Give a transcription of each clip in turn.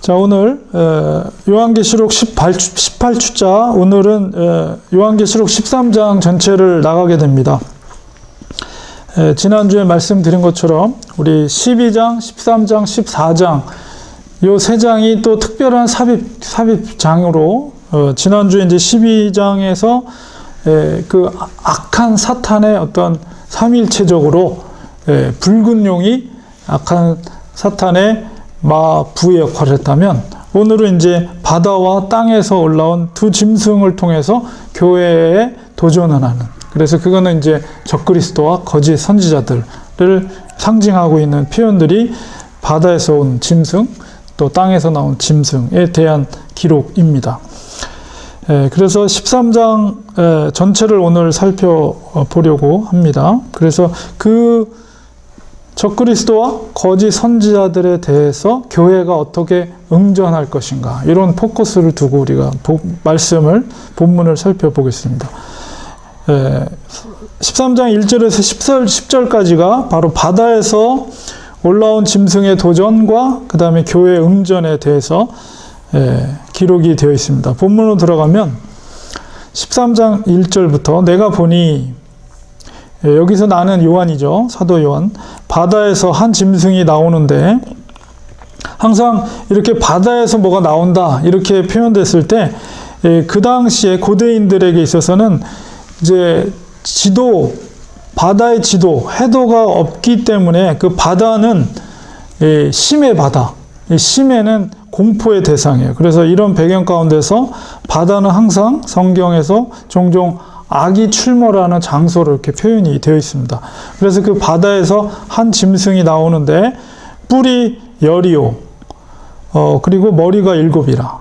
자, 오늘 요한계시록 18주차, 오늘은 요한계시록 13장 전체를 나가게 됩니다. 지난주에 말씀드린 것처럼 우리 12장, 13장, 14장 요 세 장이 또 특별한 삽입장으로 지난주에 이제 12장에서 그 악한 사탄의 어떤 삼일체적으로 붉은 용이 악한 사탄의 마부의 역할을 했다면, 오늘은 이제 바다와 땅에서 올라온 두 짐승을 통해서 교회에 도전을 하는, 그래서 그거는 이제 적그리스도와 거짓 선지자들을 상징하고 있는 표현들이 바다에서 온 짐승, 또 땅에서 나온 짐승에 대한 기록입니다. 그래서 13장 전체를 오늘 살펴보려고 합니다. 그래서 그 적그리스도와 거짓 선지자들에 대해서 교회가 어떻게 응전할 것인가, 이런 포커스를 두고 우리가 본문을 살펴보겠습니다. 13장 1절에서 10절까지가 바로 바다에서 올라온 짐승의 도전과 그 다음에 교회 응전에 대해서 기록이 되어 있습니다. 본문으로 들어가면 13장 1절부터 내가 보니, 여기서 나는 요한이죠. 사도 요한. 바다에서 한 짐승이 나오는데, 항상 이렇게 바다에서 뭐가 나온다 이렇게 표현됐을 때 그 당시에 고대인들에게 있어서는 이제 바다의 해도가 없기 때문에 그 바다는 심해 바다, 심해는 공포의 대상이에요. 그래서 이런 배경 가운데서 바다는 항상 성경에서 종종 악이 출몰하는 장소로 이렇게 표현이 되어 있습니다. 그래서 그 바다에서 한 짐승이 나오는데 뿔이 10이요. 그리고 머리가 7이라.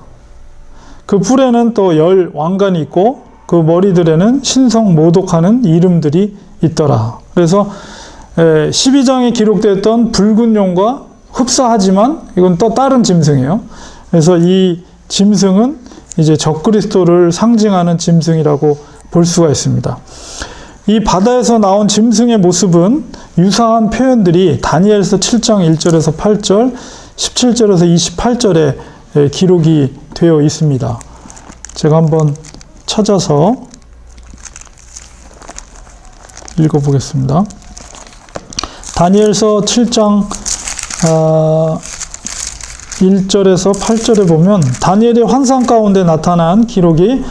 그 뿔에는 또 10 왕관이 있고 그 머리들에는 신성 모독하는 이름들이 있더라. 그래서 12장에 기록됐던 붉은 용과 흡사하지만 이건 또 다른 짐승이에요. 그래서 이 짐승은 이제 적그리스도를 상징하는 짐승이라고 볼 수가 있습니다. 이 바다에서 나온 짐승의 모습은 유사한 표현들이 다니엘서 7장 1절에서 8절, 17절에서 28절에 기록이 되어 있습니다. 제가 한번 찾아서 읽어보겠습니다. 다니엘서 7장 1절에서 8절에 보면 다니엘의 환상 가운데 나타난 기록이,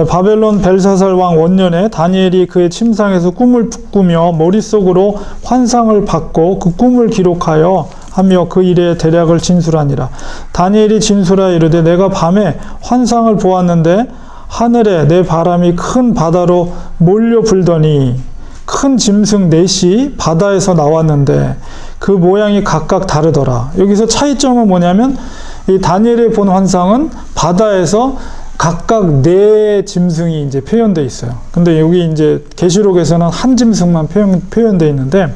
바벨론 벨사살 왕 원년에 다니엘이 그의 침상에서 꿈을 꾸며 머릿속으로 환상을 받고 그 꿈을 기록하여 하며 그 일의 대략을 진술하니라. 다니엘이 진술하여 이르되 내가 밤에 환상을 보았는데 하늘에 내 바람이 큰 바다로 몰려 불더니 큰 짐승 넷이 바다에서 나왔는데 그 모양이 각각 다르더라. 여기서 차이점은 뭐냐면 이 다니엘이 본 환상은 바다에서 각각 4 짐승이 이제 표현되어 있어요. 근데 여기 이제 계시록에서는 한 짐승만 표현되어 있는데,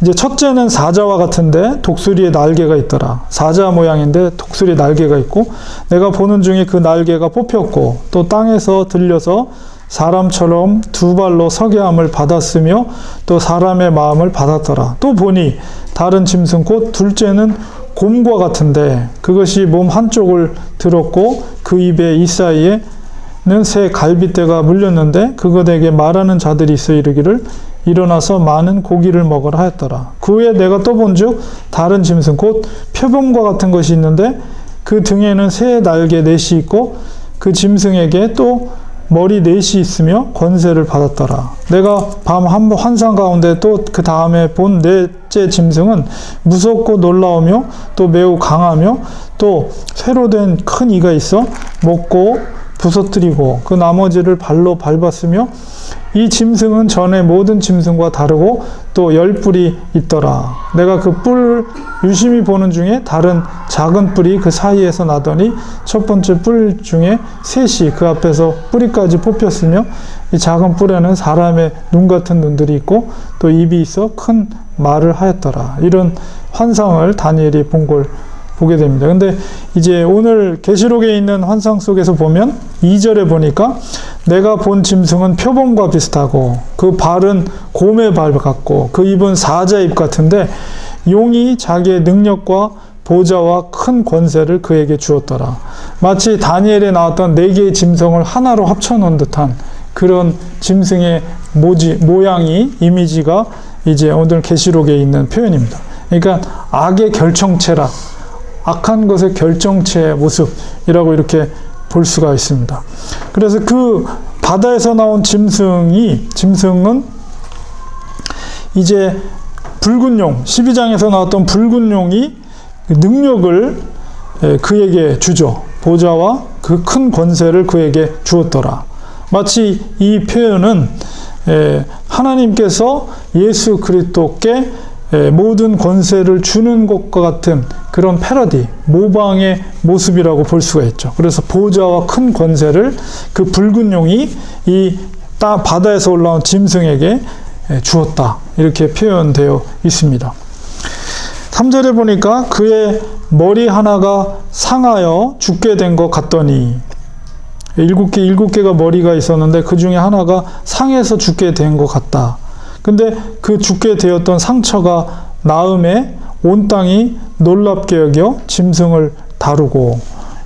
이제 첫째는 사자와 같은데 독수리의 날개가 있더라. 사자 모양인데 독수리 날개가 있고, 내가 보는 중에 그 날개가 뽑혔고 또 땅에서 들려서 사람처럼 2발로 서게 함을 받았으며 또 사람의 마음을 받았더라. 또 보니 다른 짐승 곧 둘째는 곰과 같은데 그것이 몸 한쪽을 들었고 그 입에 이 사이에는 새 갈빗대가 물렸는데 그것에게 말하는 자들이 있어 이르기를 일어나서 많은 고기를 먹으라 하였더라. 그 후에 내가 또 본즉 다른 짐승 곧 표범과 같은 것이 있는데 그 등에는 새 날개 4이 있고 그 짐승에게 또 머리 4이 있으며 권세를 받았더라. 내가 밤 한 환상 가운데 또 그 다음에 본 4째 짐승은 무섭고 놀라우며 또 매우 강하며 또 쇠로 된 큰 이가 있어 먹고 부서뜨리고 그 나머지를 발로 밟았으며 이 짐승은 전에 모든 짐승과 다르고 또 10뿔이 있더라. 내가 그 뿔을 유심히 보는 중에 다른 작은 뿔이 그 사이에서 나더니 첫 번째 뿔 중에 셋이 그 앞에서 뿌리까지 뽑혔으며 이 작은 뿔에는 사람의 눈 같은 눈들이 있고 또 입이 있어 큰 말을 하였더라. 이런 환상을 다니엘이 본 걸 보게 됩니다. 근데 이제 오늘 계시록에 있는 환상 속에서 보면 2절에 보니까 내가 본 짐승은 표범과 비슷하고 그 발은 곰의 발 같고 그 입은 사자 입 같은데 용이 자기의 능력과 보좌와 큰 권세를 그에게 주었더라. 마치 다니엘에 나왔던 4개의 짐승을 하나로 합쳐놓은 듯한 그런 짐승의 모양이, 이미지가 이제 오늘 계시록에 있는 표현입니다. 그러니까 악의 결정체라, 악한 것의 결정체의 모습이라고 이렇게 볼 수가 있습니다. 그래서 그 바다에서 나온 짐승은 이제 붉은 용, 12장에서 나왔던 붉은 용이 능력을 그에게 주죠. 보좌와 그 큰 권세를 그에게 주었더라. 마치 이 표현은 하나님께서 예수 그리스도께 모든 권세를 주는 것과 같은 그런 패러디, 모방의 모습이라고 볼 수가 있죠. 그래서 보좌와 큰 권세를 그 붉은 용이 이 바다에서 올라온 짐승에게 주었다. 이렇게 표현되어 있습니다. 3절에 보니까 그의 머리 하나가 상하여 죽게 된 것 같더니, 7개가 머리가 있었는데 그 중에 하나가 상해서 죽게 된 것 같다. 근데 그 죽게 되었던 상처가 나음에 온 땅이 놀랍게 여겨 짐승을 다루고,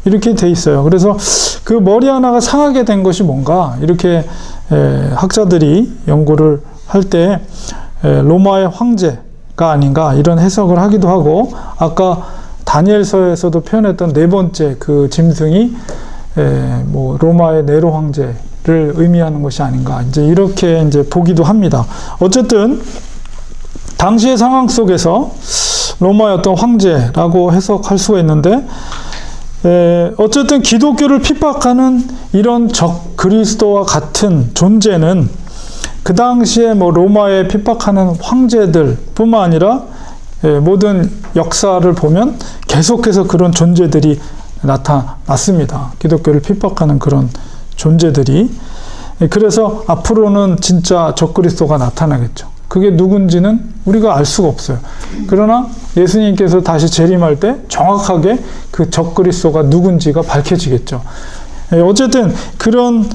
이렇게 돼 있어요. 그래서 그 머리 하나가 상하게 된 것이 뭔가, 이렇게 학자들이 연구를 할 때 로마의 황제가 아닌가 이런 해석을 하기도 하고, 아까 다니엘서에서도 표현했던 4번째 그 짐승이 로마의 네로 황제를 의미하는 것이 아닌가, 이제 이렇게 이제 보기도 합니다. 어쨌든 당시의 상황 속에서 로마의 어떤 황제라고 해석할 수가 있는데, 어쨌든 기독교를 핍박하는 이런 적 그리스도와 같은 존재는 그 당시에 로마에 핍박하는 황제들 뿐만 아니라 모든 역사를 보면 계속해서 그런 존재들이 나타났습니다. 기독교를 핍박하는 그런 존재들이. 그래서 앞으로는 진짜 적그리스도가 나타나겠죠. 그게 누군지는 우리가 알 수가 없어요. 그러나 예수님께서 다시 재림할 때 정확하게 그 적그리스도가 누군지가 밝혀지겠죠. 어쨌든 그런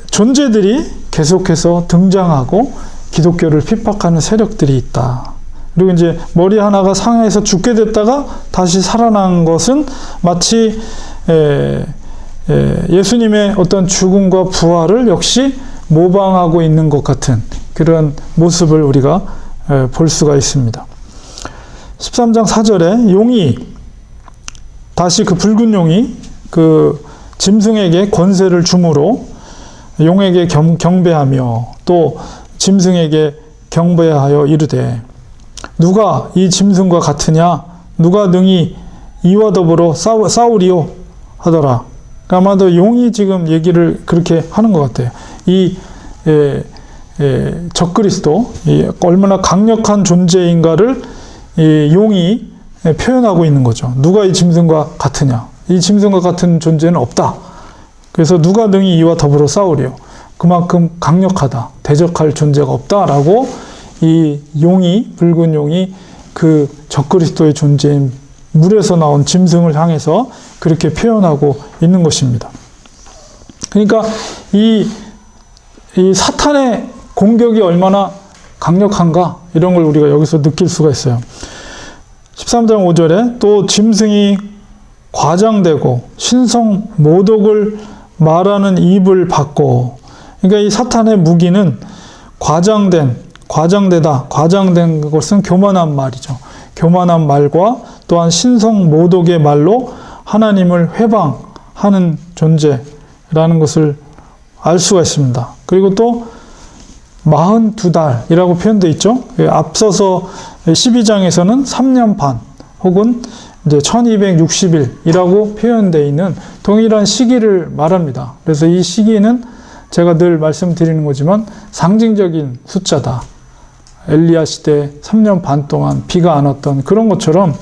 존재들이 계속해서 등장하고 기독교를 핍박하는 세력들이 있다. 그리고 이제 머리 하나가 상해서 죽게 됐다가 다시 살아난 것은 마치 예수님의 어떤 죽음과 부활을 역시 모방하고 있는 것 같은 그런 모습을 우리가 볼 수가 있습니다. 13장 4절에 용이, 다시 그 붉은 용이 그 짐승에게 권세를 주므로 용에게 경배하며 또 짐승에게 경배하여 이르되, 누가 이 짐승과 같으냐? 누가 능히 이와 더불어 싸우리요? 하더라. 아마도 용이 지금 얘기를 그렇게 하는 것 같아요. 이 적그리스도, 얼마나 강력한 존재인가를 이 용이 표현하고 있는 거죠. 누가 이 짐승과 같으냐? 이 짐승과 같은 존재는 없다. 그래서 누가 능히 이와 더불어 싸우리요? 그만큼 강력하다. 대적할 존재가 없다라고 이 용이, 붉은 용이 그 적그리스도의 존재인 물에서 나온 짐승을 향해서 그렇게 표현하고 있는 것입니다. 그러니까 이 사탄의 공격이 얼마나 강력한가, 이런 걸 우리가 여기서 느낄 수가 있어요. 13장 5절에 또 짐승이 과장되고 신성 모독을 말하는 입을 받고, 그러니까 이 사탄의 무기는 과장된 것은 교만한 말이죠. 교만한 말과 또한 신성 모독의 말로 하나님을 회방하는 존재라는 것을 알 수가 있습니다. 그리고 또 42달이라고 표현되어 있죠. 앞서서 12장에서는 3년 반 혹은 이제 1260일이라고 표현되어 있는 동일한 시기를 말합니다. 그래서 이 시기는 제가 늘 말씀드리는 거지만 상징적인 숫자다. 엘리야 시대 3년 반 동안 비가 안 왔던 그런 것처럼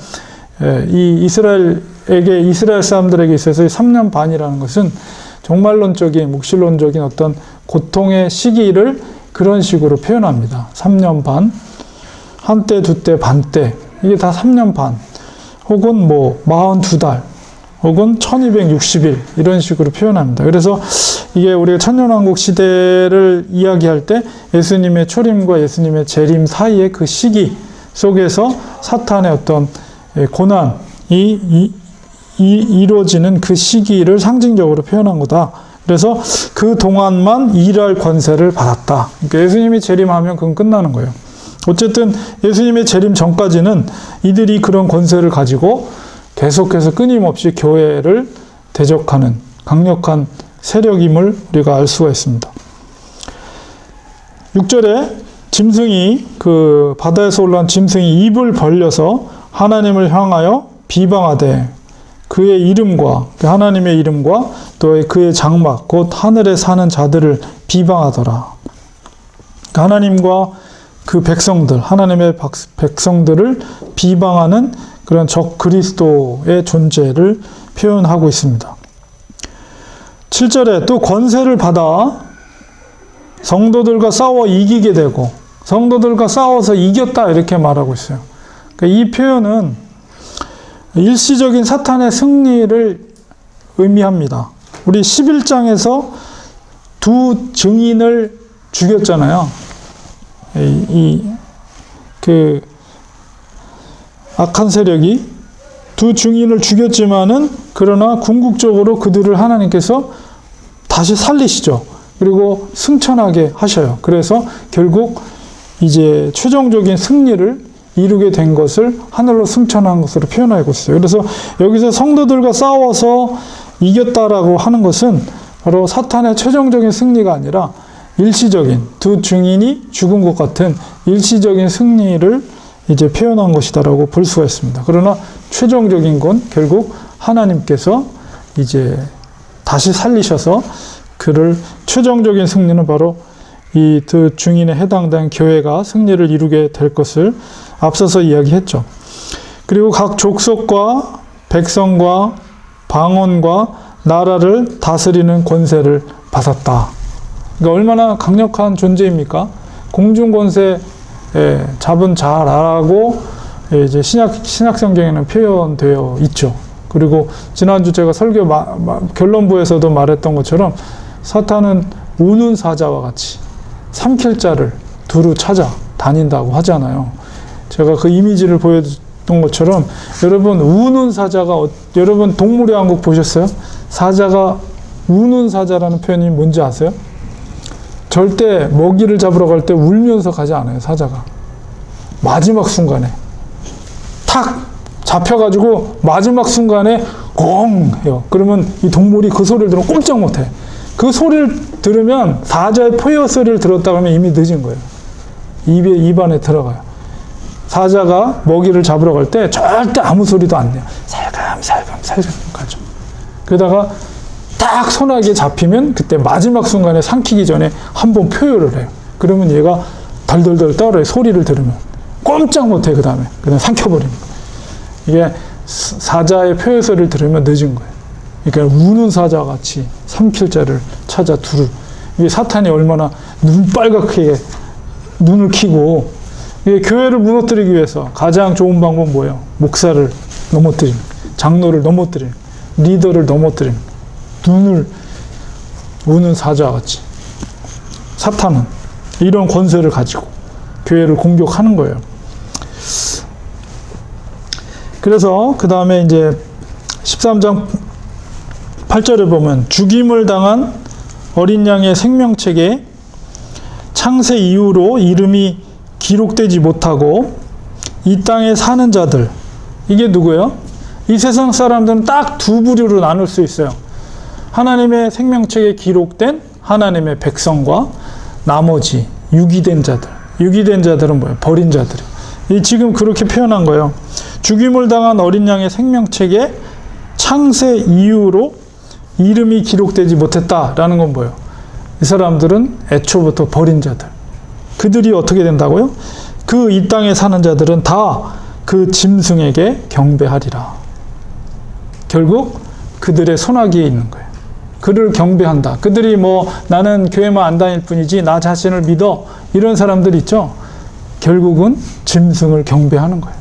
이 이스라엘 사람들에게 있어서 3년 반이라는 것은 종말론적인, 묵시론적인 어떤 고통의 시기를 그런 식으로 표현합니다. 3년 반, 한때, 두때, 반때, 이게 다 3년 반, 혹은 42달, 혹은 1260일, 이런 식으로 표현합니다. 그래서 이게 우리가 천년왕국 시대를 이야기할 때 예수님의 초림과 예수님의 재림 사이의 그 시기 속에서 사탄의 어떤 고난이 이루어지는 그 시기를 상징적으로 표현한 거다. 그래서 그 동안만 일할 권세를 받았다. 그러니까 예수님이 재림하면 그건 끝나는 거예요. 어쨌든 예수님의 재림 전까지는 이들이 그런 권세를 가지고 계속해서 끊임없이 교회를 대적하는 강력한 세력임을 우리가 알 수가 있습니다. 6절에 짐승이, 그 바다에서 올라온 짐승이 입을 벌려서 하나님을 향하여 비방하되 그의 이름과, 하나님의 이름과 또 그의 장막 곧 하늘에 사는 자들을 비방하더라. 하나님과 그 백성들, 하나님의 백성들을 비방하는 그런 적 그리스도의 존재를 표현하고 있습니다. 7절에 또 권세를 받아 성도들과 싸워 이기게 되고, 성도들과 싸워서 이겼다 이렇게 말하고 있어요. 그러니까 이 표현은 일시적인 사탄의 승리를 의미합니다. 우리 11장에서 두 증인을 죽였잖아요. 그 악한 세력이 두 증인을 죽였지만은, 그러나 궁극적으로 그들을 하나님께서 다시 살리시죠. 그리고 승천하게 하셔요. 그래서 결국 이제 최종적인 승리를 이루게 된 것을 하늘로 승천한 것으로 표현하고 있어요. 그래서 여기서 성도들과 싸워서 이겼다라고 하는 것은 바로 사탄의 최종적인 승리가 아니라 일시적인, 두 증인이 죽은 것 같은 일시적인 승리를 이제 표현한 것이다라고 볼 수가 있습니다. 그러나 최종적인 건 결국 하나님께서 이제 다시 살리셔서 그를, 최종적인 승리는 바로 이 두 증인에 해당된 교회가 승리를 이루게 될 것을 앞서서 이야기했죠. 그리고 각 족속과 백성과 방언과 나라를 다스리는 권세를 받았다. 그러니까 얼마나 강력한 존재입니까? 공중 권세 잡은 자라고 이제 신약 성경에는 표현되어 있죠. 그리고 지난주 제가 설교 결론부에서도 말했던 것처럼 사탄은 우는 사자와 같이 삼킬 자를 두루 찾아 다닌다고 하잖아요. 제가 그 이미지를 보여줬던 것처럼, 여러분 우는 사자가, 여러분 동물의 왕국 보셨어요? 사자가, 우는 사자라는 표현이 뭔지 아세요? 절대 먹이를 잡으러 갈 때 울면서 가지 않아요, 사자가. 마지막 순간에 탁 잡혀가지고 마지막 순간에 공 해요. 그러면 이 동물이 그 소리를 들으면 꼼짝 못해. 그 소리를 들으면, 사자의 포효 소리를 들었다 그러면 이미 늦은 거예요. 입안에 들어가요. 사자가 먹이를 잡으러 갈 때 절대 아무 소리도 안 내요. 살금 가죠. 그러다가 딱 소나기에 잡히면 그때 마지막 순간에 삼키기 전에 한번 표효를 해요. 그러면 얘가 덜덜덜 떨어요. 소리를 들으면 꼼짝 못해. 그 다음에 그냥 삼켜버리는 거예요. 이게 사자의 표효 소리를 들으면 늦은 거예요. 그러니까 우는 사자와 같이 삼킬 자를 찾아 두루. 이게 사탄이 얼마나 눈빨갛게 눈을 키고, 이게 교회를 무너뜨리기 위해서 가장 좋은 방법은 뭐예요? 목사를 넘어뜨리는, 장로를 넘어뜨리는, 리더를 넘어뜨리는, 눈을 우는 사자와 같이 사탄은 이런 권세를 가지고 교회를 공격하는 거예요. 그래서 그 다음에 이제 13장 8절에 보면 죽임을 당한 어린 양의 생명책에 창세 이후로 이름이 기록되지 못하고 이 땅에 사는 자들, 이게 누구예요? 이 세상 사람들은 딱 두 부류로 나눌 수 있어요. 하나님의 생명책에 기록된 하나님의 백성과 나머지 유기된 자들. 유기된 자들은 뭐예요? 버린 자들. 지금 그렇게 표현한 거예요. 죽임을 당한 어린 양의 생명책에 창세 이후로 이름이 기록되지 못했다라는 건 뭐예요? 이 사람들은 애초부터 버린 자들. 그들이 어떻게 된다고요? 그 이 땅에 사는 자들은 다 그 짐승에게 경배하리라. 결국 그들의 손아귀에 있는 거예요. 그를 경배한다. 그들이 뭐 나는 교회만 안 다닐 뿐이지 나 자신을 믿어, 이런 사람들 있죠. 결국은 짐승을 경배하는 거예요.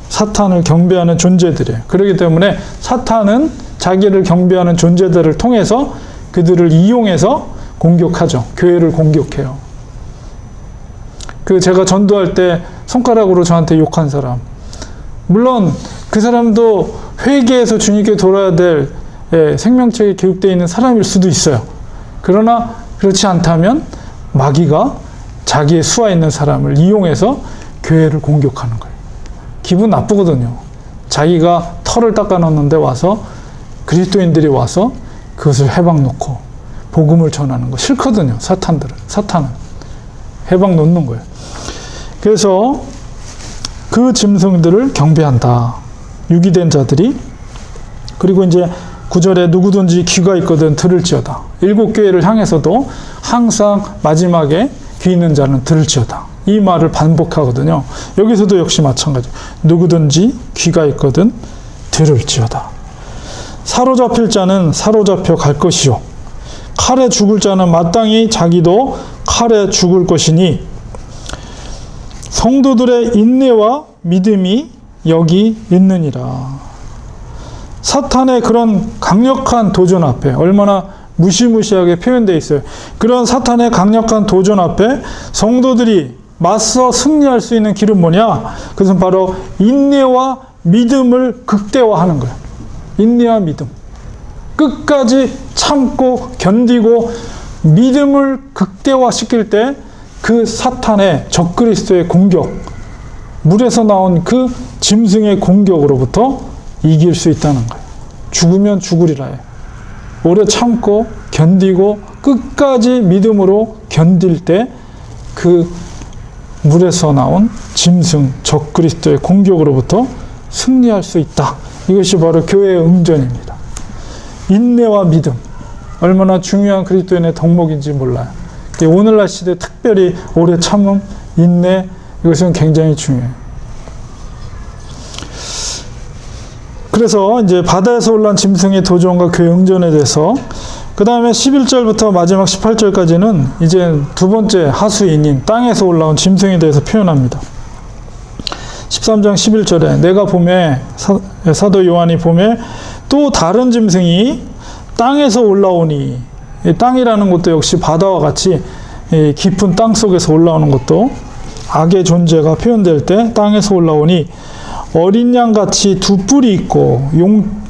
사탄을 경배하는 존재들이에요. 그렇기 때문에 사탄은 자기를 경배하는 존재들을 통해서 그들을 이용해서 공격하죠. 교회를 공격해요. 제가 전도할 때 손가락으로 저한테 욕한 사람, 물론 그 사람도 회개해서 주님께 돌아야 될 생명책에 기록되어 있는 사람일 수도 있어요. 그러나 그렇지 않다면 마귀가 자기의 수하 있는 사람을 이용해서 교회를 공격하는 거예요. 기분 나쁘거든요. 자기가 털을 닦아놨는데 와서 그리스도인들이 와서 그것을 해방 놓고 복음을 전하는 거 싫거든요. 사탄은 해방 놓는 거예요. 그래서 그 짐승들을 경배한다. 유기된 자들이. 그리고 이제 9절에 누구든지 귀가 있거든 들을지어다. 7교회를 향해서도 항상 마지막에 귀 있는 자는 들을지어다. 이 말을 반복하거든요. 여기서도 역시 마찬가지. 누구든지 귀가 있거든 들을지어다. 사로잡힐 자는 사로잡혀 갈 것이요. 칼에 죽을 자는 마땅히 자기도 칼에 죽을 것이니 성도들의 인내와 믿음이 여기 있느니라. 사탄의 그런 강력한 도전 앞에 얼마나 무시무시하게 표현되어 있어요. 그런 사탄의 강력한 도전 앞에 성도들이 맞서 승리할 수 있는 길은 뭐냐? 그것은 바로 인내와 믿음을 극대화하는 거예요. 인내와 믿음. 끝까지 참고 견디고 믿음을 극대화시킬 때 그 사탄의 적그리스도의 공격, 물에서 나온 그 짐승의 공격으로부터 이길 수 있다는 거예요. 죽으면 죽으리라 해. 오래 참고 견디고 끝까지 믿음으로 견딜 때 그 물에서 나온 짐승 적그리스도의 공격으로부터 승리할 수 있다. 이것이 바로 교회의 응전입니다. 인내와 믿음, 얼마나 중요한 그리스도인의 덕목인지 몰라요. 오늘날 시대 특별히 오래 참음, 인내, 이것은 굉장히 중요해요. 그래서 이제 바다에서 올라온 짐승의 도전과 교회 응전에 대해서 그 다음에 11절부터 마지막 18절까지는 이제 두 번째 하수인인 땅에서 올라온 짐승에 대해서 표현합니다. 13장 11절에 내가 봄에 사도 요한이 봄에 또 다른 짐승이 땅에서 올라오니, 이 땅이라는 것도 역시 바다와 같이 깊은 땅 속에서 올라오는 것도 악의 존재가 표현될 때 땅에서 올라오니 어린 양같이 두 뿔이 있고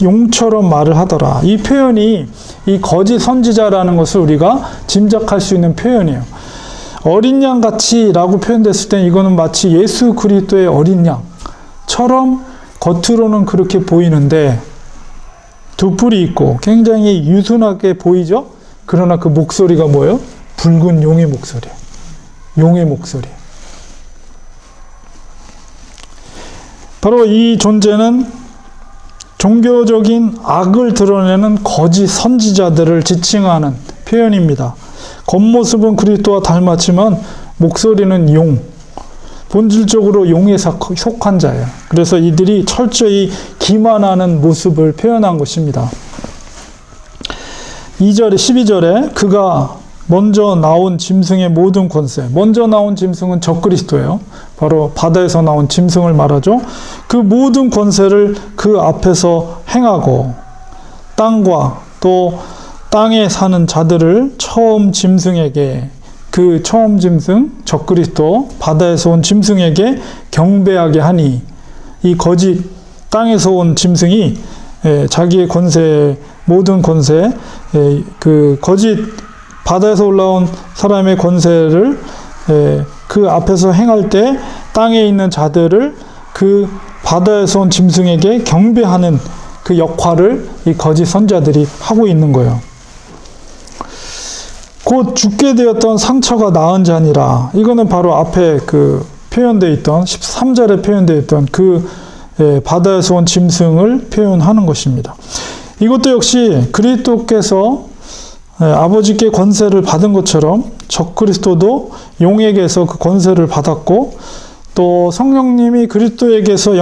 용처럼 말을 하더라. 이 표현이 이 거짓 선지자라는 것을 우리가 짐작할 수 있는 표현이에요. 어린 양같이 라고 표현됐을 때 이거는 마치 예수 그리스도의 어린 양처럼 겉으로는 그렇게 보이는데 두 뿔이 있고 굉장히 유순하게 보이죠? 그러나 그 목소리가 뭐예요? 붉은 용의 목소리예요. 용의 목소리. 바로 이 존재는 종교적인 악을 드러내는 거짓 선지자들을 지칭하는 표현입니다. 겉모습은 그리스도와 닮았지만 목소리는 용, 본질적으로 용에 속한 자예요. 그래서 이들이 철저히 기만하는 모습을 표현한 것입니다. 2절에 12절에 그가 먼저 나온 짐승의 모든 권세, 먼저 나온 짐승은 적그리스도예요. 바로 바다에서 나온 짐승을 말하죠. 그 모든 권세를 그 앞에서 행하고 땅과 또 땅에 사는 자들을 처음 짐승에게, 그 처음 짐승 적그리스도 바다에서 온 짐승에게 경배하게 하니, 이 거짓 땅에서 온 짐승이 자기의 권세, 모든 권세, 그 거짓 바다에서 올라온 사람의 권세를 그 앞에서 행할 때 땅에 있는 자들을 그 바다에서 온 짐승에게 경배하는 그 역할을 이 거짓 선자들이 하고 있는 거예요. 곧 죽게 되었던 상처가 나은 자니라. 이거는 바로 앞에 그 표현되어 있던 13절에 표현되어 있던 그 바다에서 온 짐승을 표현하는 것입니다. 이것도 역시 그리스도께서 아버지께 권세를 받은 것처럼 적그리스도도 용에게서 그 권세를 받았고, 또 성령님이 그리스도에게서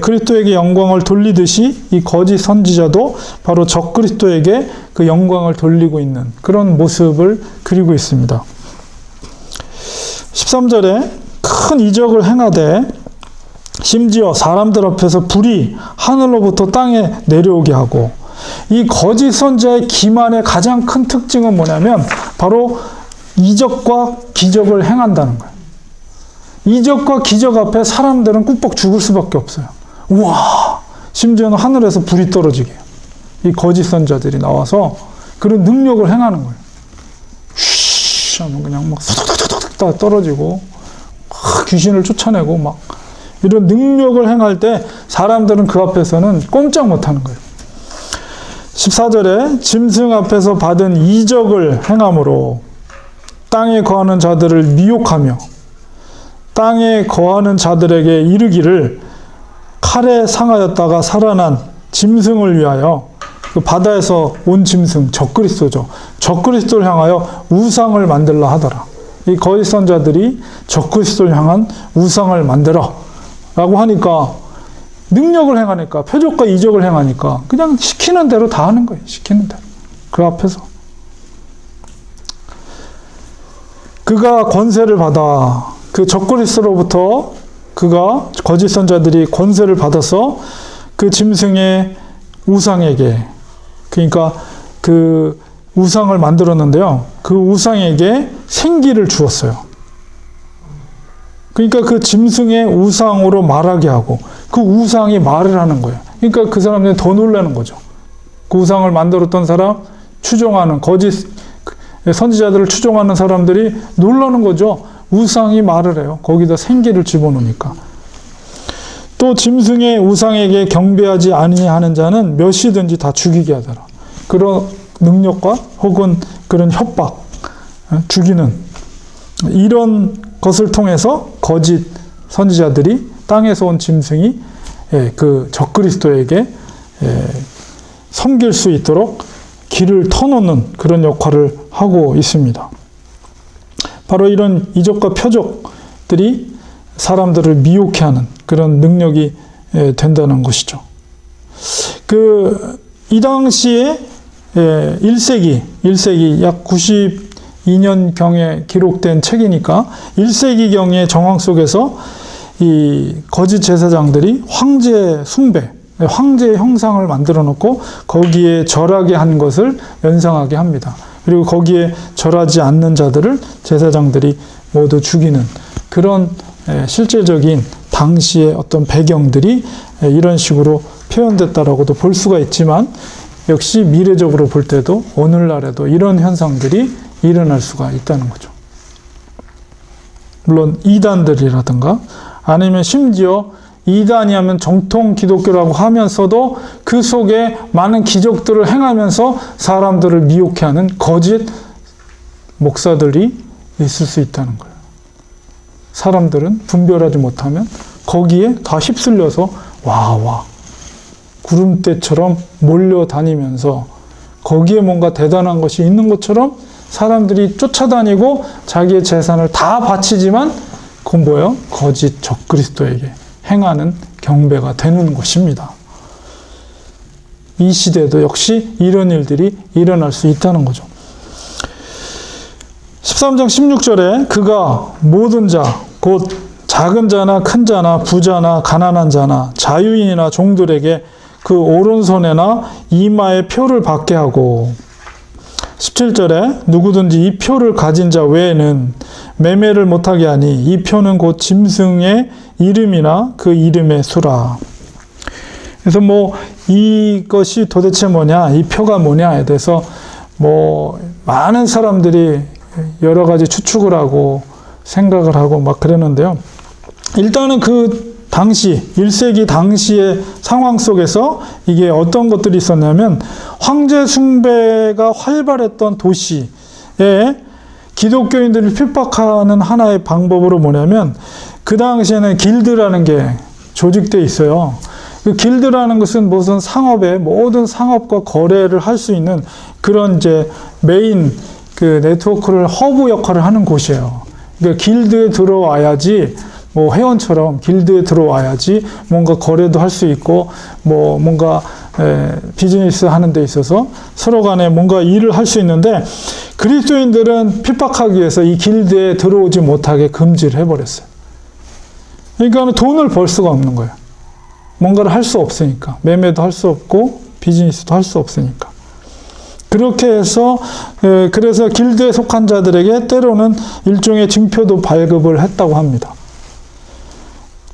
그리스도에게 영광을 돌리듯이 이 거짓 선지자도 바로 적그리스도에게 그 영광을 돌리고 있는 그런 모습을 그리고 있습니다. 13절에 큰 이적을 행하되 심지어 사람들 앞에서 불이 하늘로부터 땅에 내려오게 하고, 이 거짓 선지자의 기만의 가장 큰 특징은 뭐냐면 바로 이적과 기적을 행한다는 거예요. 이적과 기적 앞에 사람들은 꾹뻑 죽을 수밖에 없어요. 우와! 심지어는 하늘에서 불이 떨어지게 해요. 이 거짓 선자들이 나와서 그런 능력을 행하는 거예요. 쉬 하면 그냥 막 다 떨어지고 막 귀신을 쫓아내고 막 이런 능력을 행할 때 사람들은 그 앞에서는 꼼짝 못하는 거예요. 14절에 짐승 앞에서 받은 이적을 행함으로 땅에 거하는 자들을 미혹하며 땅에 거하는 자들에게 이르기를 칼에 상하였다가 살아난 짐승을 위하여, 그 바다에서 온 짐승, 적그리스도죠. 적그리스도를 향하여 우상을 만들라 하더라. 이 거짓 선자들이 적그리스도를 향한 우상을 만들어 라고 하니까, 능력을 행하니까, 표적과 이적을 행하니까 그냥 시키는 대로 다 하는 거예요. 시키는 대로. 그 앞에서. 그가 권세를 받아, 그 적그리스도로부터 그가, 거짓 선자들이 권세를 받아서 그 짐승의 우상에게, 그러니까 그 우상을 만들었는데요. 그 우상에게 생기를 주었어요. 그러니까 그 짐승의 우상으로 말하게 하고 그 우상이 말을 하는 거예요. 그러니까 그 사람들이 더 놀라는 거죠. 그 우상을 만들었던 사람, 추종하는 거짓 선지자들을 추종하는 사람들이 놀라는 거죠. 우상이 말을 해요. 거기다 생기를 집어넣으니까. 또 짐승의 우상에게 경배하지 아니하는 자는 몇 시든지 다 죽이게 하더라. 그런 능력과 혹은 그런 협박, 죽이는 이런 것을 통해서 거짓 선지자들이, 땅에서 온 짐승이 그 적그리스도에게 섬길 수 있도록 길을 터놓는 그런 역할을 하고 있습니다. 바로 이런 이적과 표적들이 사람들을 미혹해 하는 그런 능력이 된다는 것이죠. 이 당시에 1세기 약 92년경에 기록된 책이니까 1세기경의 정황 속에서 이 거짓 제사장들이 황제 숭배, 황제의 형상을 만들어 놓고 거기에 절하게 한 것을 연상하게 합니다. 그리고 거기에 절하지 않는 자들을 제사장들이 모두 죽이는 그런 실제적인 당시의 어떤 배경들이 이런 식으로 표현됐다라고도 볼 수가 있지만, 역시 미래적으로 볼 때도 오늘날에도 이런 현상들이 일어날 수가 있다는 거죠. 물론 이단들이라든가 아니면 심지어 이단이 하면 정통 기독교라고 하면서도 그 속에 많은 기적들을 행하면서 사람들을 미혹해 하는 거짓 목사들이 있을 수 있다는 거예요. 사람들은 분별하지 못하면 거기에 다 휩쓸려서 구름대처럼 몰려다니면서 거기에 뭔가 대단한 것이 있는 것처럼 사람들이 쫓아다니고 자기의 재산을 다 바치지만 그건 뭐예요? 거짓 적그리스도에게 행하는 경배가 되는 것입니다. 이 시대도 역시 이런 일들이 일어날 수 있다는 거죠. 13장 16절에 그가 모든 자, 곧 작은 자나 큰 자나 부자나 가난한 자나 자유인이나 종들에게 그 오른손에나 이마에 표를 받게 하고, 17절에 누구든지 이 표를 가진 자 외에는 매매를 못하게 하니 이 표는 곧 짐승의 이름이나 그 이름의 수라. 그래서 이것이 도대체 뭐냐, 이 표가 뭐냐에 대해서 많은 사람들이 여러 가지 추측을 하고 생각을 하고 막 그러는데요. 일단은 그 당시 1세기 당시의 상황 속에서 이게 어떤 것들이 있었냐면, 황제 숭배가 활발했던 도시에 기독교인들을 핍박하는 하나의 방법으로 뭐냐면, 그 당시에는 길드라는 게 조직되어 있어요. 그 길드라는 것은 무슨 상업에 모든 상업과 거래를 할 수 있는 그런 이제 메인 그 네트워크를 허브 역할을 하는 곳이에요. 그러니까 길드에 들어와야지, 회원처럼 길드에 들어와야지 뭔가 거래도 할 수 있고 뭔가 비즈니스 하는 데 있어서 서로 간에 뭔가 일을 할 수 있는데, 그리스도인들은 핍박하기 위해서 이 길드에 들어오지 못하게 금지를 해버렸어요. 그러니까 돈을 벌 수가 없는 거예요. 뭔가를 할 수 없으니까. 매매도 할 수 없고 비즈니스도 할 수 없으니까. 그렇게 해서 그래서 길드에 속한 자들에게 때로는 일종의 증표도 발급을 했다고 합니다.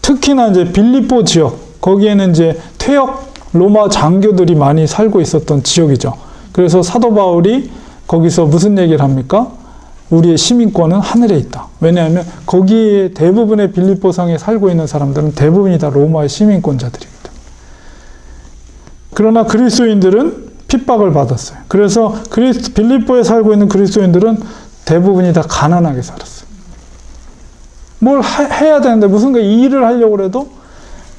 특히나 이제 빌립보 지역, 거기에는 이제 퇴역 로마 장교들이 많이 살고 있었던 지역이죠. 그래서 사도 바울이 거기서 무슨 얘기를 합니까? 우리의 시민권은 하늘에 있다. 왜냐하면 거기에 대부분의 빌립보 성에 살고 있는 사람들은 대부분이 다 로마의 시민권자들이기 때문에. 그러나 그리스도인들은 핍박을 받았어요. 그래서 빌립보에 살고 있는 그리스도인들은 대부분이 다 가난하게 살았어요. 뭘 해야 되는데 무슨 이 일을 하려고 해도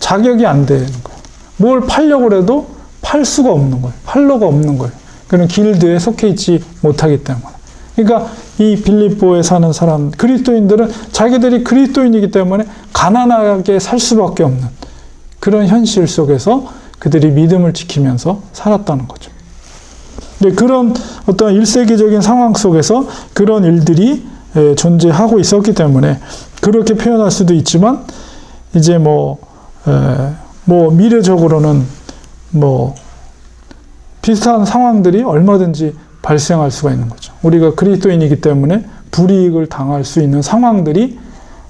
자격이 안 되는 거예요. 뭘 팔려고 해도 팔 수가 없는 거예요. 팔로가 없는 거예요. 그런 길드에 속해 있지 못하기 때문에. 그러니까 이 빌립보에 사는 사람, 그리스도인들은 자기들이 그리스도인이기 때문에 가난하게 살 수밖에 없는 그런 현실 속에서 그들이 믿음을 지키면서 살았다는 거죠. 근데 그런 어떤 1세기적인 상황 속에서 그런 일들이 존재하고 있었기 때문에 그렇게 표현할 수도 있지만, 이제 미래적으로는 비슷한 상황들이 얼마든지 발생할 수가 있는 거죠. 우리가 그리스도인이기 때문에 불이익을 당할 수 있는 상황들이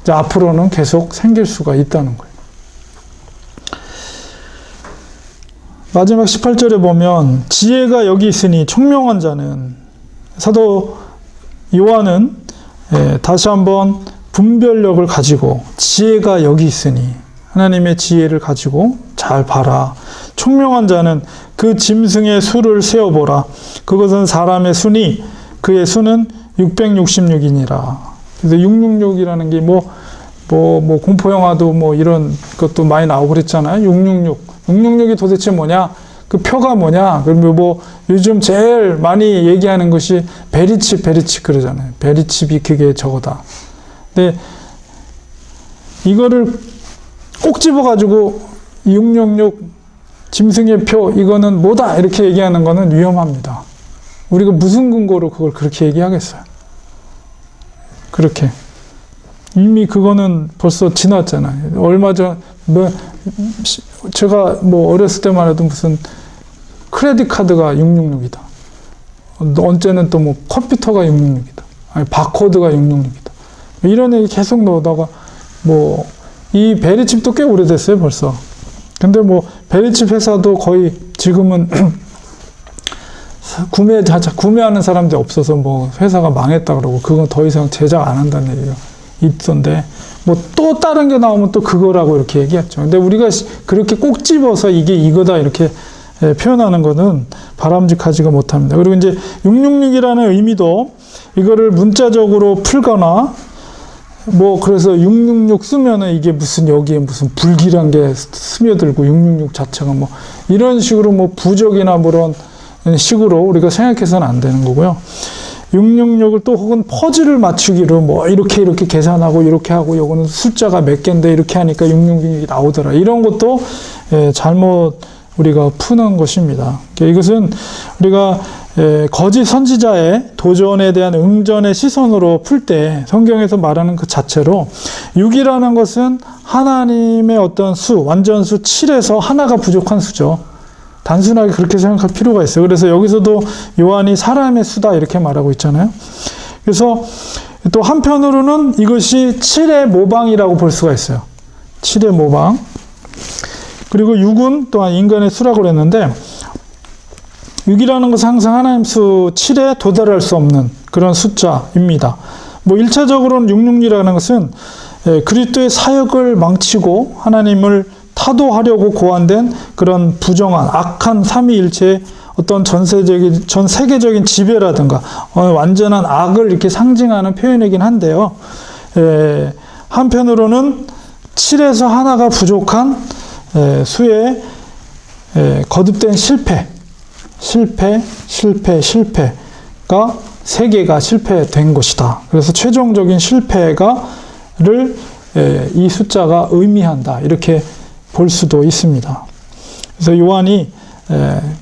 이제 앞으로는 계속 생길 수가 있다는 거예요. 마지막 18절에 보면 지혜가 여기 있으니 총명한 자는, 사도 요한은 다시 한번 분별력을 가지고 지혜가 여기 있으니 하나님의 지혜를 가지고 잘 봐라. 총명한 자는 그 짐승의 수를 세어보라. 그것은 사람의 수니 그의 수는 666이니라. 그래서 666이라는 게 공포영화도 이런 것도 많이 나오고 그랬잖아요. 666이 도대체 뭐냐? 그 표가 뭐냐? 그러면 요즘 제일 많이 얘기하는 것이 베리칩 그러잖아요. 베리칩이 그게 저거다. 근데 이거를 꼭 집어가지고 666 짐승의 표 이거는 뭐다 이렇게 얘기하는 거는 위험합니다. 우리가 무슨 근거로 그걸 그렇게 얘기하겠어요? 그렇게 이미 그거는 벌써 지났잖아요. 얼마 전 제가 어렸을 때만 해도 무슨 크레딧 카드가 666이다. 언제는 또 컴퓨터가 666이다. 아니 바코드가 666이다. 이런 얘기 계속 넣다가 이 베리칩도 꽤 오래됐어요, 벌써. 근데 베리칩 회사도 거의 지금은 구매하는 사람들이 없어서 회사가 망했다 그러고 그건 더 이상 제작 안 한다는 얘기가 있던데, 또 다른 게 나오면 또 그거라고 이렇게 얘기했죠. 근데 우리가 그렇게 꼭 집어서 이게 이거다 이렇게 표현하는 거는 바람직하지가 못합니다. 그리고 이제 666이라는 의미도 이거를 문자적으로 풀거나 그래서 666 쓰면은 이게 여기에 무슨 불길한 게 스며들고 666 자체가 이런 식으로 부적이나 그런 식으로 우리가 생각해서는 안 되는 거고요. 666을 또 혹은 퍼즐을 맞추기로 이렇게 계산하고 이렇게 하고 요거는 숫자가 몇 개인데 이렇게 하니까 666이 나오더라. 이런 것도 잘못 우리가 푸는 것입니다. 이것은 우리가 거짓 선지자의 도전에 대한 응전의 시선으로 풀 때 성경에서 말하는 그 자체로 6이라는 것은 하나님의 어떤 수, 완전수 7에서 하나가 부족한 수죠. 단순하게 그렇게 생각할 필요가 있어요. 그래서 여기서도 요한이 사람의 수다 이렇게 말하고 있잖아요. 그래서 또 한편으로는 이것이 7의 모방이라고 볼 수가 있어요. 7의 모방. 그리고 6은 또한 인간의 수라고 그랬는데 6이라는 것은 항상 하나님 수 7에 도달할 수 없는 그런 숫자입니다. 1차적으로는 666이라는 것은 그리스도의 사역을 망치고 하나님을 타도하려고 고안된 그런 부정한 악한 삼위일체의 어떤 전 세계적인 지배라든가 완전한 악을 이렇게 상징하는 표현이긴 한데요. 한편으로는 7에서 하나가 부족한 수의 거듭된 실패가 세계가 실패된 것이다. 그래서 최종적인 실패를 이 숫자가 의미한다. 이렇게 볼 수도 있습니다. 그래서 요한이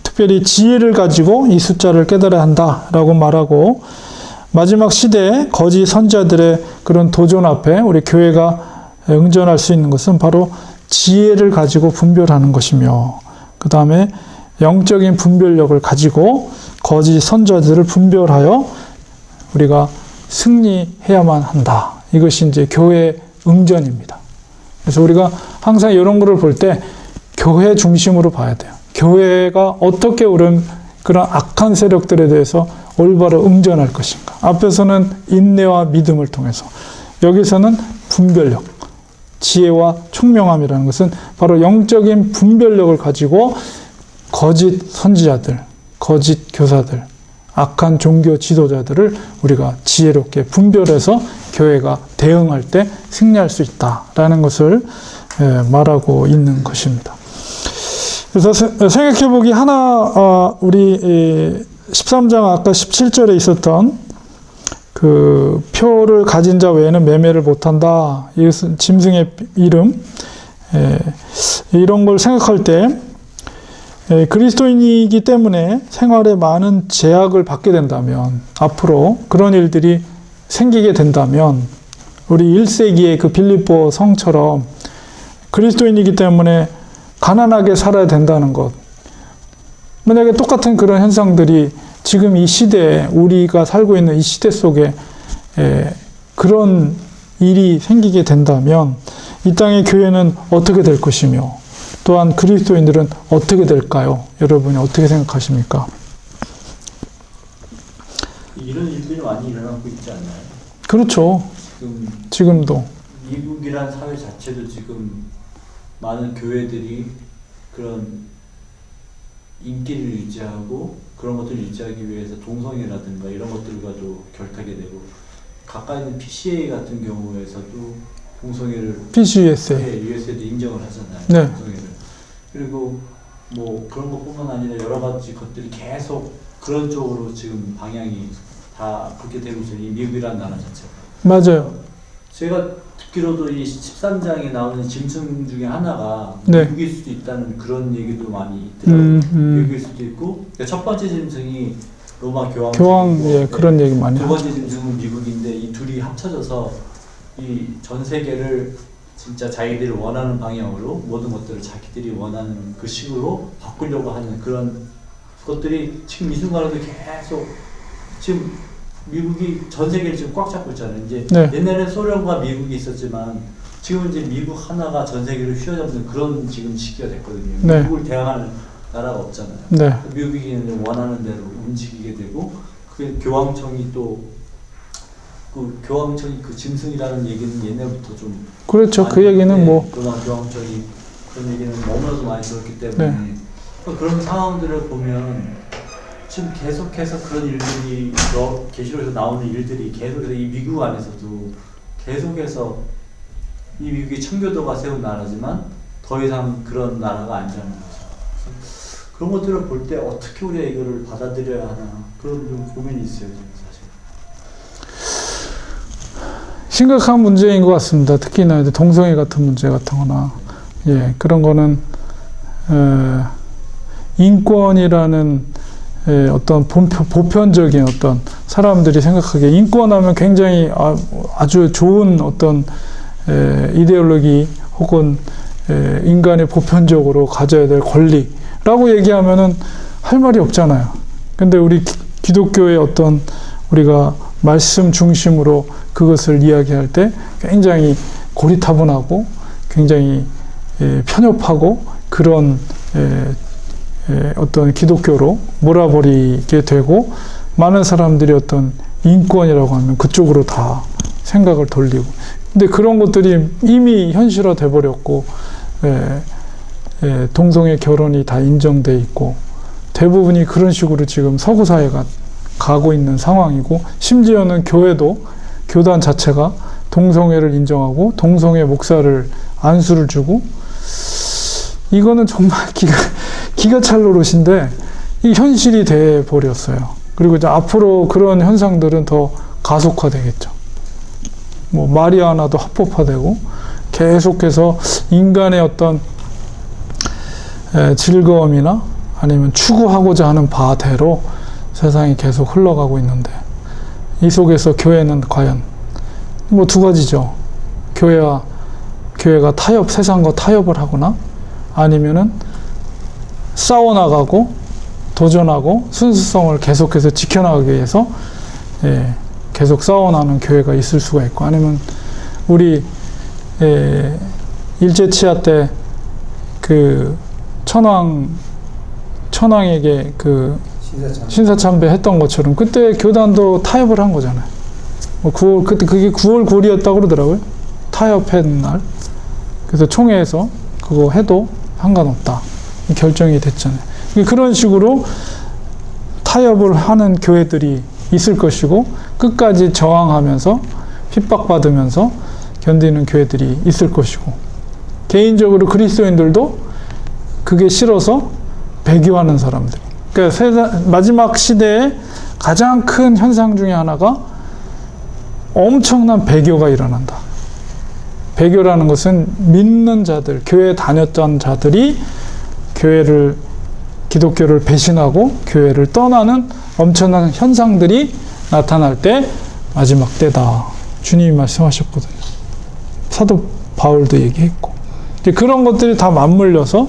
특별히 지혜를 가지고 이 숫자를 깨달아야 한다라고 말하고, 마지막 시대에 거짓 선지자들의 그런 도전 앞에 우리 교회가 응전할 수 있는 것은 바로 지혜를 가지고 분별하는 것이며, 그 다음에 영적인 분별력을 가지고 거짓 선지자들을 분별하여 우리가 승리해야만 한다. 이것이 이제 교회의 응전입니다. 그래서 우리가 항상 이런 거를 볼 때 교회 중심으로 봐야 돼요. 교회가 어떻게 그런 악한 세력들에 대해서 올바로 응전할 것인가. 앞에서는 인내와 믿음을 통해서, 여기서는 분별력, 지혜와 총명함이라는 것은 바로 영적인 분별력을 가지고 거짓 선지자들, 거짓 교사들, 악한 종교 지도자들을 우리가 지혜롭게 분별해서 교회가 대응할 때 승리할 수 있다라는 것을 말하고 있는 것입니다. 그래서 생각해보기 하나, 우리 13장 아까 17절에 있었던 그 표를 가진 자 외에는 매매를 못한다. 이것은 짐승의 이름. 이런 걸 생각할 때 그리스도인이기 때문에 생활에 많은 제약을 받게 된다면, 앞으로 그런 일들이 생기게 된다면, 우리 1세기의 그 빌립보 성처럼 그리스도인이기 때문에 가난하게 살아야 된다는 것. 만약에 똑같은 그런 현상들이 지금 이 시대에, 우리가 살고 있는 이 시대 속에 그런 일이 생기게 된다면 이 땅의 교회는 어떻게 될 것이며, 또한 그리스도인들은 어떻게 될까요? 여러분이 어떻게 생각하십니까? 이런 일들이 많이 일어나고 있지 않나요? 그렇죠. 지금도. 미국이란 사회 자체도 지금 많은 교회들이 그런 인기를 유지하고 그런 것들을 유지하기 위해서 동성애라든가 이런 것들과도 결탁이 되고, 가까이 있는 PCA 같은 경우에서도 동성애를 PCUSA. USA도 인정을 하잖아요. 네. 동성애를. 그리고 뭐 그런 것뿐만 아니라 여러 가지 것들이 계속 그런 쪽으로 지금 방향이 다 그렇게 되고 있어요. 이 미국이라는 나라 자체가. 맞아요. 제가 듣기로도 이 13장에 나오는 짐승 중에 하나가 네. 미국일 수도 있다는 그런 얘기도 많이 있더라고요. 미국일 수도 있고, 그러니까 첫 번째 짐승이 로마 교황, 예, 그런 얘기 많이 두 하죠. 번째 짐승은 미국인데, 이 둘이 합쳐져서 이 전 세계를 진짜 자기들이 원하는 방향으로 모든 것들을 자기들이 원하는 그 식으로 바꾸려고 하는 그런 것들이 지금 이 순간에도 계속, 지금 미국이 전 세계를 지금 꽉 잡고 있잖아요. 이제 네. 옛날에 소련과 미국이 있었지만 지금 이제 미국 하나가 전 세계를 휘어잡는 그런 지금 시기가 됐거든요. 네. 미국을 대항하는 나라가 없잖아요. 네. 미국이 원하는 대로 움직이게 되고, 그 교황청이 또 그 교황청이 그 짐승이라는 얘기는 옛날부터 좀 그렇죠. 그 얘기는 뭐 로마 교황청이 그런 얘기는 너무나도 많이 들었기 때문에 네. 그런 상황들을 보면 지금 계속해서 그런 일들이, 계시록에서 나오는 일들이 계속해서 이 미국 안에서도 계속해서, 이 미국이 청교도가 세운 나라지만 더 이상 그런 나라가 아니라는 거죠. 그런 것들을 볼 때 어떻게 우리가 이거를 받아들여야 하나, 그런 좀 고민이 있어요, 지금 사실. 심각한 문제인 것 같습니다. 특히나 이제 동성애 같은 문제 같은 거나, 예, 그런 거는 인권이라는 어떤 보편적인 어떤 사람들이 생각하기에 인권하면 굉장히 아주 좋은 어떤 이데올로기 혹은 인간의 보편적으로 가져야 될 권리라고 얘기하면은 할 말이 없잖아요. 근데 우리 기독교의 어떤 우리가 말씀 중심으로 그것을 이야기할 때 굉장히 고리타분하고 굉장히 편협하고 그런 어떤 기독교로 몰아버리게 되고, 많은 사람들이 어떤 인권이라고 하면 그쪽으로 다 생각을 돌리고, 근데 그런 것들이 이미 현실화 돼 버렸고, 동성애 결혼이 다 인정돼 있고, 대부분이 그런 식으로 지금 서구 사회가 가고 있는 상황이고, 심지어는 교회도, 교단 자체가 동성애를 인정하고 동성애 목사를 안수를 주고, 이거는 정말 기가 찰 노릇인데 이 현실이 돼 버렸어요. 그리고 이제 앞으로 그런 현상들은 더 가속화되겠죠. 뭐 마리아나도 합법화되고, 계속해서 인간의 어떤 즐거움이나 아니면 추구하고자 하는 바대로 세상이 계속 흘러가고 있는데, 이 속에서 교회는 과연 뭐 두 가지죠. 교회가 세상과 타협을 하거나, 아니면은 싸워나가고 도전하고 순수성을 계속해서 지켜나가기 위해서 계속 싸워나가는 교회가 있을 수가 있고, 아니면 우리 일제 치하 때 그 천황에게 그 신사참. 신사참배 했던 것처럼 그때 교단도 타협을 한 거잖아요. 그때 그게 9월 9일이었다고 그러더라고요. 타협한 날. 그래서 총회에서 그거 해도 상관없다. 결정이 됐잖아요. 그런 식으로 타협을 하는 교회들이 있을 것이고 끝까지 저항하면서 핍박받으면서 견디는 교회들이 있을 것이고 개인적으로 그리스도인들도 그게 싫어서 배교하는 사람들. 그러니까 마지막 시대에 가장 큰 현상 중에 하나가 엄청난 배교가 일어난다. 배교라는 것은 믿는 자들, 교회 다녔던 자들이 기독교를 배신하고 교회를 떠나는 엄청난 현상들이 나타날 때 마지막 때다. 주님이 말씀하셨거든요. 사도 바울도 얘기했고. 이제 그런 것들이 다 맞물려서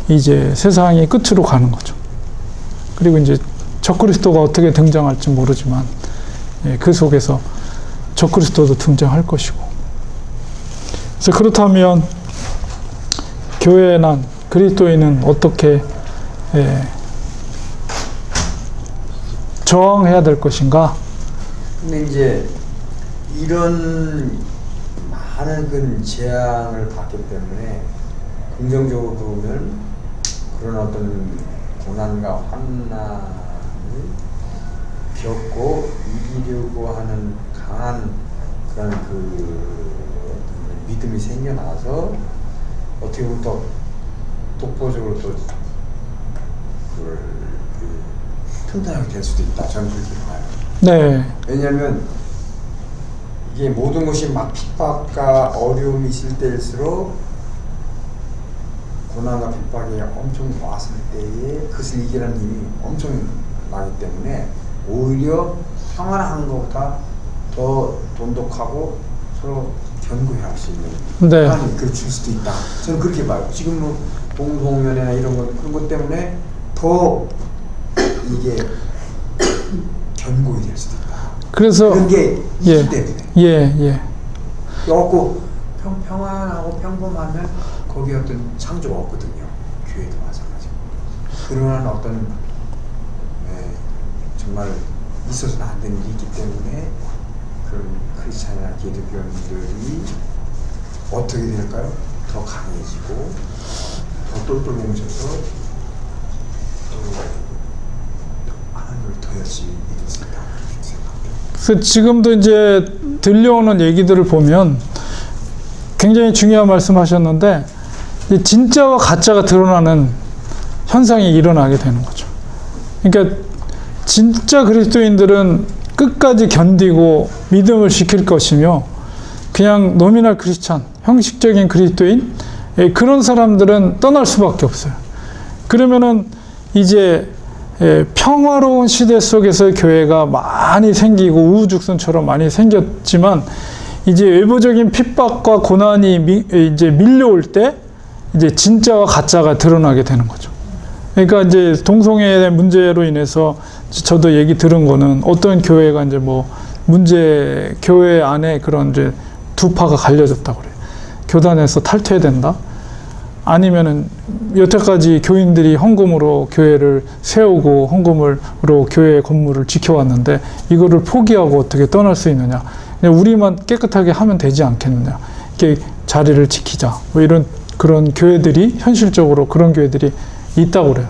이제 세상이 끝으로 가는 거죠. 그리고 이제 적그리스도가 어떻게 등장할지 모르지만 그 속에서 적그리스도도 등장할 것이고. 그래서 그렇다면 교회난 그리스도인은 어떻게 저항해야 될 것인가? 근데 이제 이런 많은 그 재앙을 받기 때문에 긍정적으로 보면 그런 어떤 고난과 환난을 겪고 이기려고 하는 강한 그런 그 믿음이 생겨나서 어떻게 보면 더 독보적으로 또 그걸 튼튼하게 될 수도 있다. 저는 그렇게 봐요. 네. 왜냐하면 이게 모든 것이 막 핍박과 어려움이 있을 때일수록 고난과 핍박이 엄청 왔을 때에 그것을 이기라는 힘이 엄청 나기 때문에 오히려 평안한 것보다 더 돈독하고 서로 견고할 수 있는 네. 평안이 줄 수도 있다. 저는 그렇게 봐요. 지금 뭐 동성연애나 이런 것 그런 것 때문에 더 이게 견고히 될 수도 있다. 그래서 그런 게 있기 때문에. 예. 그렇고 평안하고 평범하면 거기에 어떤 창조가 없거든요. 교회도 마찬가지고. 그러한 어떤 정말 있어서는 안 되는 일이 있기 때문에 그런 크리스찬이나 기독교인들이 어떻게 될까요? 더 강해지고 더 똘똘 뭉쳐서 하나님을 더 열심히 믿을 수 있다. 그래서 지금도 이제 들려오는 얘기들을 보면 굉장히 중요한 말씀하셨는데 진짜와 가짜가 드러나는 현상이 일어나게 되는 거죠. 그러니까 진짜 그리스도인들은 끝까지 견디고 믿음을 지킬 것이며 그냥 노미널 크리스찬, 형식적인 그리스도인 그런 사람들은 떠날 수밖에 없어요. 그러면은 이제 평화로운 시대 속에서 교회가 많이 생기고 우후죽순처럼 많이 생겼지만 이제 외부적인 핍박과 고난이 이제 밀려올 때 이제 진짜와 가짜가 드러나게 되는 거죠. 그러니까 이제 동성애 문제로 인해서 저도 얘기 들은 거는 어떤 교회가 이제 뭐 교회 안에 그런 이제 두 파가 갈려졌다고 그래요. 교단에서 탈퇴해야 된다. 아니면은 여태까지 교인들이 헌금으로 교회를 세우고 헌금으로 교회 건물을 지켜왔는데 이거를 포기하고 어떻게 떠날 수 있느냐. 그냥 우리만 깨끗하게 하면 되지 않겠느냐. 이렇게 자리를 지키자. 뭐 이런 그런 교회들이 현실적으로 그런 교회들이 있다고 그래요.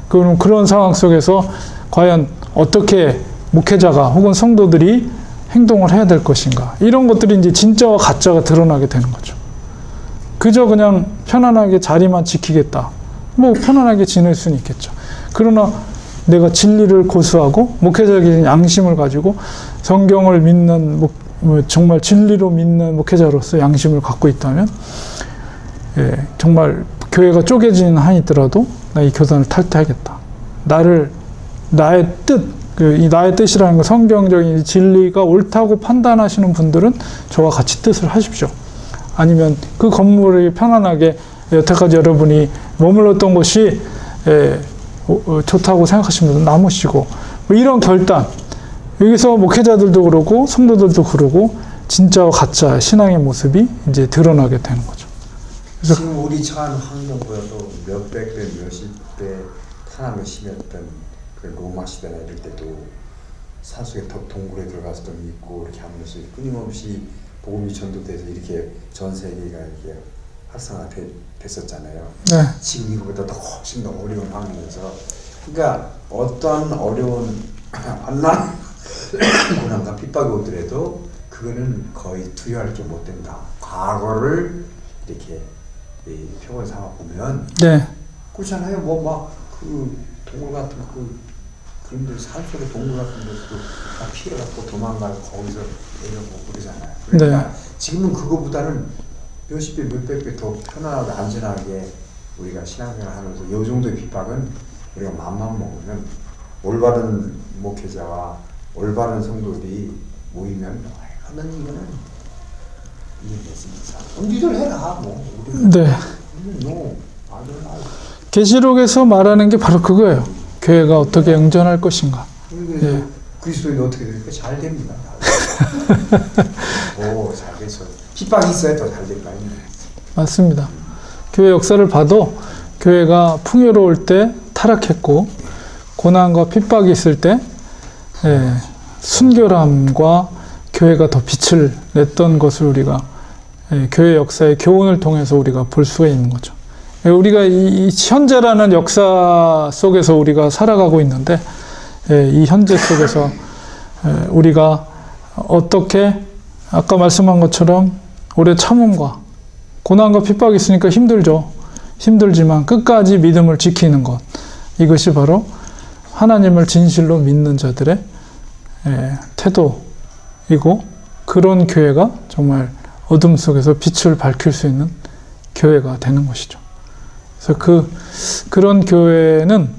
그럼 그런 상황 속에서 과연 어떻게 목회자가 혹은 성도들이 행동을 해야 될 것인가. 이런 것들이 이제 진짜와 가짜가 드러나게 되는 거죠. 그저 그냥 편안하게 자리만 지키겠다. 뭐 편안하게 지낼 수는 있겠죠. 그러나 내가 진리를 고수하고 목회자적인 양심을 가지고 성경을 믿는 정말 진리로 믿는 목회자로서 양심을 갖고 있다면 정말 교회가 쪼개지는 한이 있더라도 나 이 교단을 탈퇴하겠다. 나의 뜻, 이 나의 뜻이라는 거 성경적인 진리가 옳다고 판단하시는 분들은 저와 같이 뜻을 하십시오. 아니면 그 건물이 편안하게 여태까지 여러분이 머물렀던 곳이 좋다고 생각하시는 분들은 남으시고 뭐 이런 결단 여기서 목회자들도 그러고 성도들도 그러고 진짜와 가짜 신앙의 모습이 이제 드러나게 되는 거죠. 그래서 지금 우리 처한 환경보다도 몇백 배, 몇십 배 탄압을 심했던 그 로마 시대나 이럴 때도 산속에 동굴에 들어가서도 믿고 이렇게 하면서 끊임없이 복음이 전도돼서 이렇게 전 세계가 이렇게 활성화됐었잖아요. 네. 지금 이거보다 훨씬 더 어려운 환경에서 그러니까 어떤 어려운 안난 고난과 핍박이 오더라도 그거는 거의 두려워할 게 못 된다. 과거를 이렇게 표본 삼아 보면 네. 그렇잖아요. 뭐 막 그 동물 같은 그런데 산속에 동물 같은 데서도 다 피해갖고 도망가고 거기서 내려보고 그러잖아요. 그러니까 지금은 그거보다는 몇십 배, 몇백 배 더 편안하고 안전하게 우리가 신앙생활 하면서 이 정도의 핍박은 우리가 마음만 먹으면 올바른 목회자와 올바른 성도들이 모이면 하는 이거는 이해됐습니다. 니들 해라 뭐 우리는 네. 아들 계시록에서 말하는 게 바로 그거예요. 교회가 어떻게 응전할 것인가. 예. 그리스도인이 어떻게 됩니까? 잘 됩니다. 오, 잘 됐어요. 핍박이 있어야 더 잘 될 거 아닙니까? 맞습니다. 교회 역사를 봐도 교회가 풍요로울 때 타락했고 고난과 핍박이 있을 때 순결함과 교회가 더 빛을 냈던 것을 우리가 교회 역사의 교훈을 통해서 우리가 볼 수가 있는 거죠. 우리가 이 현재라는 역사 속에서 우리가 살아가고 있는데 이 현재 속에서 우리가 어떻게 아까 말씀한 것처럼 오래 참음과 고난과 핍박이 있으니까 힘들죠. 힘들지만 끝까지 믿음을 지키는 것, 이것이 바로 하나님을 진실로 믿는 자들의 태도이고, 그런 교회가 정말 어둠 속에서 빛을 밝힐 수 있는 교회가 되는 것이죠. 그래서 그런 교회는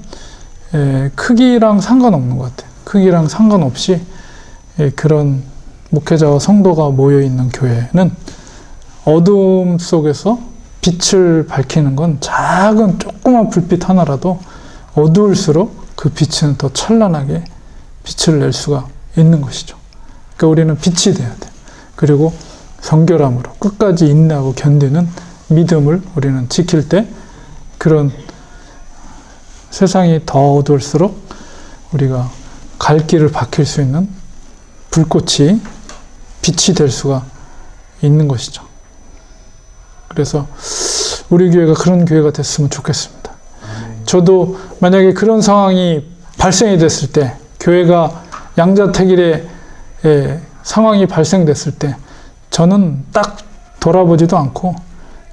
크기랑 상관없는 것 같아요. 크기랑 상관없이 그런 목회자와 성도가 모여있는 교회는 어둠 속에서 빛을 밝히는 건 작은 조그만 불빛 하나라도 어두울수록 그 빛은 더 찬란하게 빛을 낼 수가 있는 것이죠. 그러니까 우리는 빛이 돼야 돼요. 그리고 정결함으로 끝까지 인내하고 견디는 믿음을 우리는 지킬 때 그런 세상이 더 어두울수록 우리가 갈 길을 밝힐 수 있는 불꽃이 빛이 될 수가 있는 것이죠. 그래서 우리 교회가 그런 교회가 됐으면 좋겠습니다. 저도 만약에 그런 상황이 발생이 됐을 때, 교회가 양자택일의 상황이 발생됐을 때 저는 딱 돌아보지도 않고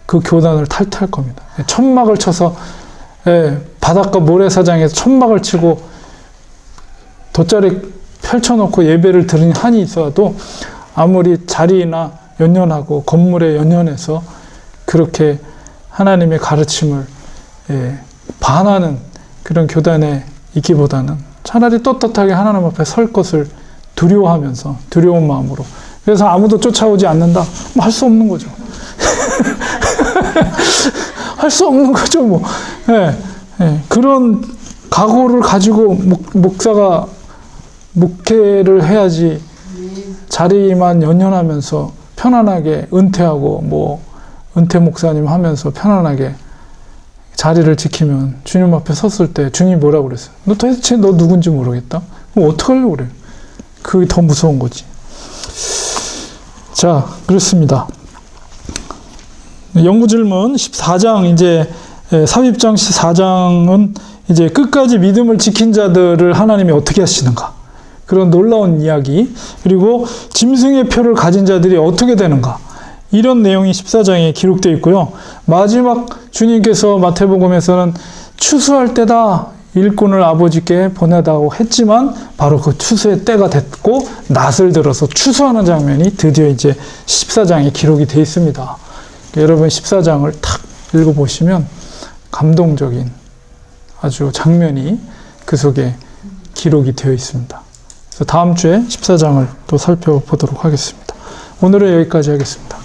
그 교단을 탈퇴할 겁니다. 천막을 쳐서 바닷가 모래사장에서 천막을 치고 돗자리 펼쳐놓고 예배를 드리는 한이 있어도 아무리 자리나 연연하고 건물에 연연해서 그렇게 하나님의 가르침을 반하는 그런 교단에 있기보다는 차라리 떳떳하게 하나님 앞에 설 것을 두려워하면서, 두려운 마음으로. 그래서 아무도 쫓아오지 않는다? 뭐 할 수 없는 거죠. 할 수 없는 거죠, 뭐. 그런 각오를 가지고 목사가 목회를 해야지, 자리만 연연하면서 편안하게 은퇴하고 뭐 은퇴 목사님 하면서 편안하게 자리를 지키면 주님 앞에 섰을 때 주님이 뭐라고 그랬어요? 너 도대체 너 누군지 모르겠다? 그럼 어떡하려고 그래? 그게 더 무서운 거지. 자, 그렇습니다. 연구질문 14장, 이제 삽입장 14장은 이제 끝까지 믿음을 지킨 자들을 하나님이 어떻게 하시는가, 그런 놀라운 이야기, 그리고 짐승의 표를 가진 자들이 어떻게 되는가, 이런 내용이 14장에 기록되어 있고요. 마지막 주님께서 마태복음에서는 추수할 때다, 일꾼을 아버지께 보내다고 했지만 바로 그 추수의 때가 됐고 낫을 들어서 추수하는 장면이 드디어 이제 14장에 기록이 되어 있습니다. 여러분 14장을 탁 읽어보시면 감동적인 아주 장면이 그 속에 기록이 되어 있습니다. 그래서 다음 주에 14장을 또 살펴보도록 하겠습니다. 오늘은 여기까지 하겠습니다.